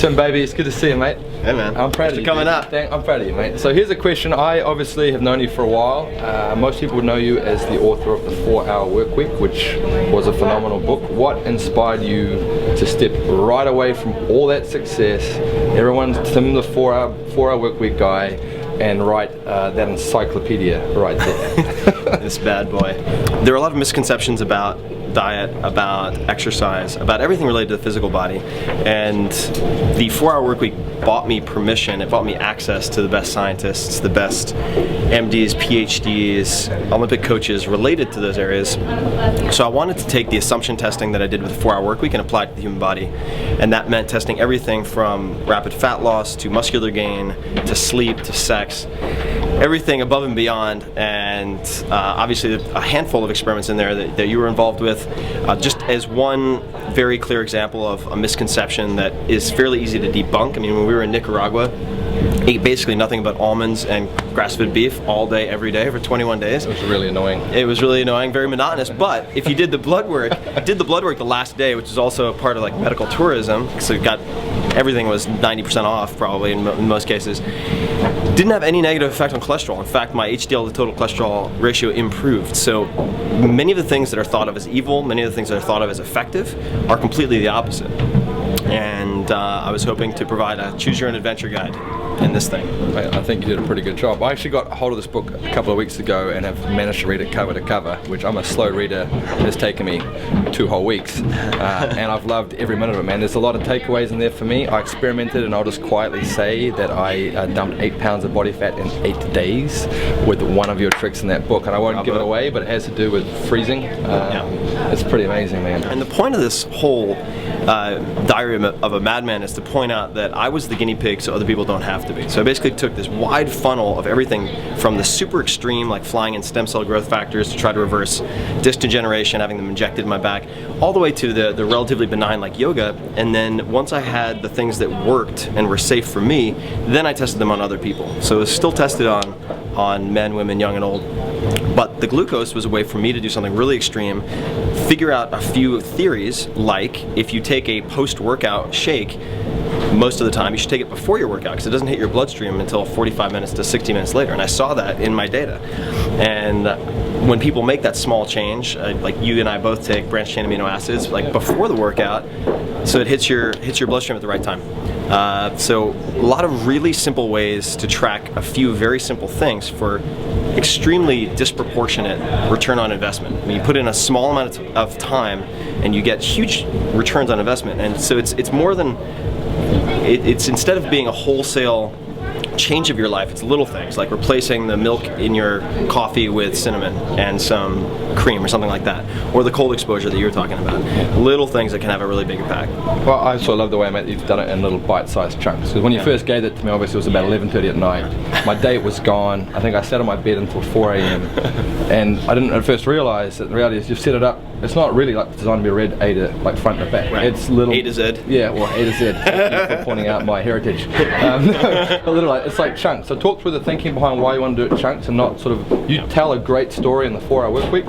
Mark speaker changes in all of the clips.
Speaker 1: Tim, baby, it's good to see you, mate.
Speaker 2: Hey, man.
Speaker 1: I'm proud of you.
Speaker 2: Coming up.
Speaker 1: I'm proud of you, mate. So here's a question. I obviously have known you for a while. Most people would know you as the author of The 4-Hour Workweek, which was a phenomenal book. What inspired you to step right away from all that success? Everyone's Tim, the 4-Hour Workweek guy, and write that encyclopedia right there.
Speaker 2: This bad boy. There are a lot of misconceptions about diet, about exercise, about everything related to the physical body, and the 4-Hour Workweek bought me permission, it bought me access to the best scientists, the best MDs, PhDs, Olympic coaches related to those areas. So I wanted to take the assumption testing that I did with the 4-Hour Workweek and apply it to the human body, and that meant testing everything from rapid fat loss to muscular gain to sleep to sex, everything above and beyond, and obviously a handful of experiments in there that you were involved with, just as one very clear example of a misconception that is fairly easy to debunk. I mean, when we were in Nicaragua, ate basically nothing but almonds and grass-fed beef all day, every day for 21 days.
Speaker 1: It was really annoying.
Speaker 2: It was really annoying, very monotonous, but if you did the blood work, the last day, which is also a part of like medical tourism, so everything was 90% off probably in most cases, didn't have any negative effect on cholesterol. In fact, my HDL to total cholesterol ratio improved. So many of the things that are thought of as evil, many of the things that are thought of as effective, are completely the opposite. And I was hoping to provide a choose your own adventure guide in this thing.
Speaker 1: I think you did a pretty good job. I actually got a hold of this book a couple of weeks ago and have managed to read it cover to cover, which I'm a slow reader. It's taken me 2 whole weeks, and I've loved every minute of it, man. There's a lot of takeaways in there for me. I experimented, and I'll just quietly say that I dumped 8 pounds of body fat in 8 days with one of your tricks in that book, and I won't give it away, but it has to do with freezing. It's pretty amazing, man.
Speaker 2: And the point of this whole diary of a madman is to point out that I was the guinea pig so other people don't have to be. So I basically took this wide funnel of everything from the super extreme, like flying in stem cell growth factors to try to reverse disc degeneration, having them injected in my back, all the way to the relatively benign like yoga. And then once I had the things that worked and were safe for me, then I tested them on other people. So it was still tested on men, women, young and old. But the glucose was a way for me to do something really extreme, figure out a few theories, like if you take a post-workout shake, most of the time you should take it before your workout because it doesn't hit your bloodstream until 45 minutes to 60 minutes later, and I saw that in my data. And when people make that small change, like you and I both take branched chain amino acids like before the workout, so it hits your bloodstream at the right time. So a lot of really simple ways to track a few very simple things for extremely disproportionate return on investment. I mean, you put in a small amount of time and you get huge returns on investment. And so it's more than, it's instead of being a wholesale change of your life, it's little things like replacing the milk in your coffee with cinnamon and some cream or something like that, or the cold exposure that you were talking about. Little things that can have a really big impact.
Speaker 1: Well, I also love the way, mate, you've done it in little bite-sized chunks. Because when you first gave it to me, obviously it was about 11:30 at night. My date was gone. I think I sat on my bed until 4 a.m. and I didn't at first realize that the reality is you've set it up. It's not really like designed to be read A to like front to back.
Speaker 2: Right.
Speaker 1: It's little
Speaker 2: A to Z.
Speaker 1: Yeah, well, A to Z. Thank you for pointing out my heritage. No, a little like, it's like chunks. So talk through the thinking behind why you want to do it chunks and not sort of, you tell a great story in the 4-Hour Workweek.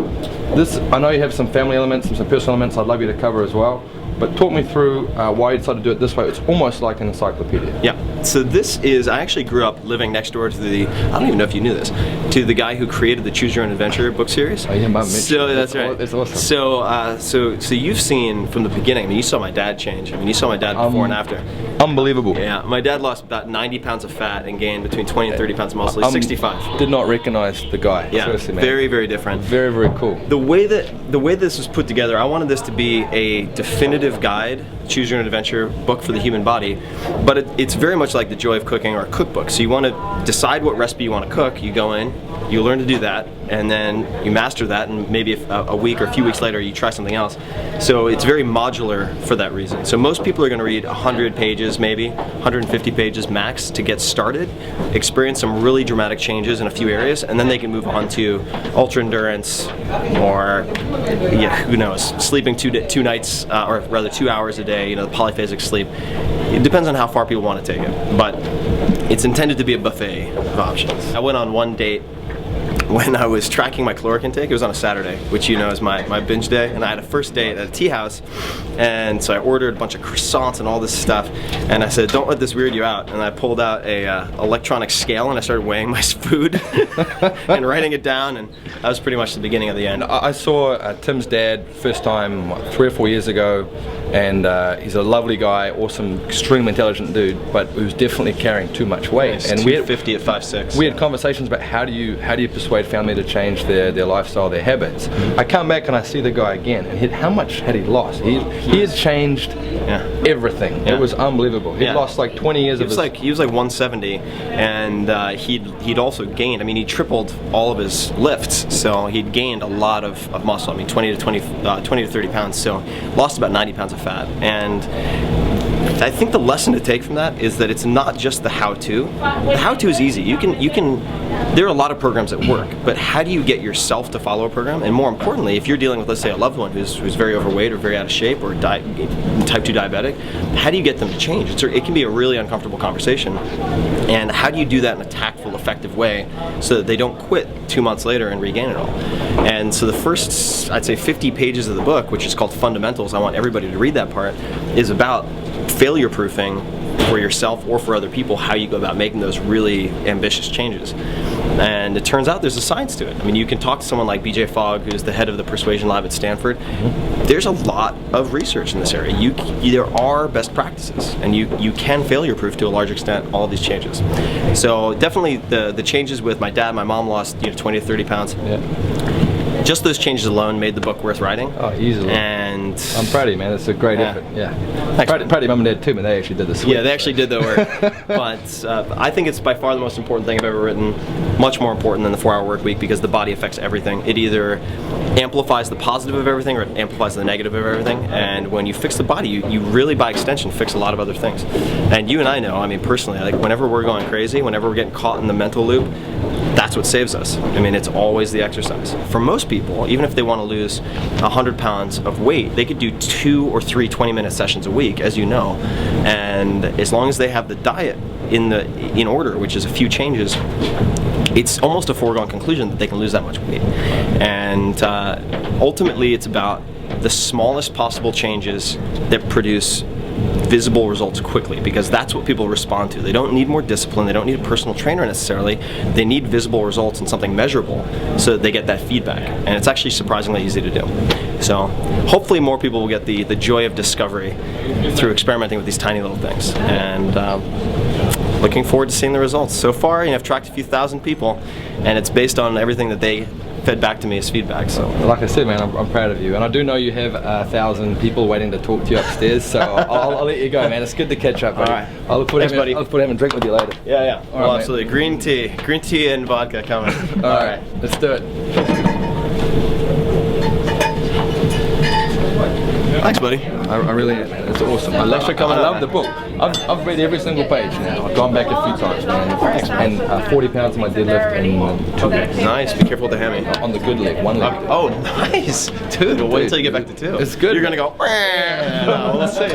Speaker 1: This, I know you have some family elements and some personal elements I'd love you to cover as well. But talk me through why you decided to do it this way. It's almost like an encyclopedia.
Speaker 2: Yeah, so this is, I actually grew up living next door to the, I don't even know if you knew this, to the guy who created the Choose Your Own Adventure book series.
Speaker 1: Oh yeah, Mum mentioned.
Speaker 2: So that's right.
Speaker 1: That's awesome.
Speaker 2: So you've seen from the beginning, I mean, you saw my dad change. I mean, you saw my dad before and after.
Speaker 1: Unbelievable.
Speaker 2: Yeah, my dad lost about 90 pounds of fat and gained between 20 and 30 pounds of muscle. He's 65.
Speaker 1: Did not recognize the guy.
Speaker 2: Yeah,
Speaker 1: seriously, man.
Speaker 2: very, very different.
Speaker 1: Very, very cool.
Speaker 2: The way this was put together, I wanted this to be a definitive guide, Choose Your Own Adventure book for the human body, but it's very much like The Joy of Cooking or a cookbook. So you want to decide what recipe you want to cook, you go in, you learn to do that, and then you master that, and maybe a week or a few weeks later you try something else. So it's very modular for that reason. So most people are going to read 100 pages, maybe 150 pages max to get started, experience some really dramatic changes in a few areas, and then they can move on to ultra endurance or, yeah, who knows, sleeping two nights, or rather 2 hours a day, you know, the polyphasic sleep. It depends on how far people want to take it, but it's intended to be a buffet of options. I went on one date when I was tracking my caloric intake. It was on a Saturday, which you know is my binge day, and I had a first date at a tea house, and so I ordered a bunch of croissants and all this stuff, and I said, don't let this weird you out, and I pulled out a electronic scale and I started weighing my food and writing it down, and that was pretty much the beginning of the end.
Speaker 1: I saw Tim's dad first time, what, 3 or 4 years ago, and he's a lovely guy, awesome, extremely intelligent dude, but who's definitely carrying too much weight.
Speaker 2: And we had 50 at 5'6".
Speaker 1: We had conversations about how do you persuade family to change their lifestyle, their habits. I come back and I see the guy again, and how much had he lost? He had changed everything. It was unbelievable. He'd lost like 20 years of his...
Speaker 2: He was like 170, and he'd also gained, I mean, he tripled all of his lifts, so he'd gained a lot of muscle. I mean, 20 to 30 pounds, so lost about 90 pounds of fat. And I think the lesson to take from that is that it's not just the how-to. The how-to is easy. You can. There are a lot of programs that work, but how do you get yourself to follow a program? And more importantly, if you're dealing with, let's say, a loved one who's very overweight or very out of shape or type 2 diabetic, how do you get them to change? It can be a really uncomfortable conversation. And how do you do that in a tactful, effective way so that they don't quit 2 months later and regain it all? And so the first, I'd say, 50 pages of the book, which is called Fundamentals, I want everybody to read that part, is about failure proofing for yourself or for other people, how you go about making those really ambitious changes. And it turns out there's a science to it. I mean, you can talk to someone like BJ Fogg, who's the head of the Persuasion Lab at Stanford. There's a lot of research in this area. There are best practices, and you can failure proof to a large extent all these changes. So definitely the changes with my dad, my mom lost 20 to 30 pounds. Just those changes alone made the book worth writing.
Speaker 1: Oh, easily.
Speaker 2: And
Speaker 1: I'm proud of you, man. It's a great effort. Yeah. Proud of your mum and dad too, man. They actually did this.
Speaker 2: Yeah, they actually did the work. But I think it's by far the most important thing I've ever written. Much more important than the 4-hour work week, because the body affects everything. It either amplifies the positive of everything or it amplifies the negative of everything. And when you fix the body, you really, by extension, fix a lot of other things. And you and I know, I mean, personally, like whenever we're going crazy, whenever we're getting caught in the mental loop, that's what saves us. I mean, it's always the exercise. For most people, even if they want to lose 100 pounds of weight, they could do 2 or 3 20-minute sessions a week, as you know. And as long as they have the diet in order, which is a few changes, it's almost a foregone conclusion that they can lose that much weight. And ultimately, it's about the smallest possible changes that produce visible results quickly, because that's what people respond to. They don't need more discipline, they don't need a personal trainer necessarily, they need visible results and something measurable so that they get that feedback. And it's actually surprisingly easy to do. So hopefully more people will get the joy of discovery through experimenting with these tiny little things. And looking forward to seeing the results. So far, I've tracked a few thousand people, and it's based on everything that they fed back to me as feedback. So,
Speaker 1: like I said, man, I'm proud of you, and I do know you have 1,000 people waiting to talk to you upstairs. So I'll let you go, man. It's good to catch up, buddy.
Speaker 2: All right.
Speaker 1: I'll look forward to having a drink with you later.
Speaker 2: Yeah.
Speaker 1: All
Speaker 2: Well,
Speaker 1: right,
Speaker 2: absolutely. Green tea and vodka coming.
Speaker 1: All right, let's do it.
Speaker 2: Thanks, buddy.
Speaker 1: I really, it's awesome.
Speaker 2: Thanks for coming.
Speaker 1: I love the book. I've read every single page now. I've gone back a few times, man. And 40 pounds of my deadlift in 2 weeks.
Speaker 2: Nice. Be careful with the hammy.
Speaker 1: On the good leg, 1 leg.
Speaker 2: Oh, nice. Dude, well, wait until you get back to 2.
Speaker 1: It's good.
Speaker 2: You're going to go, well, let's see.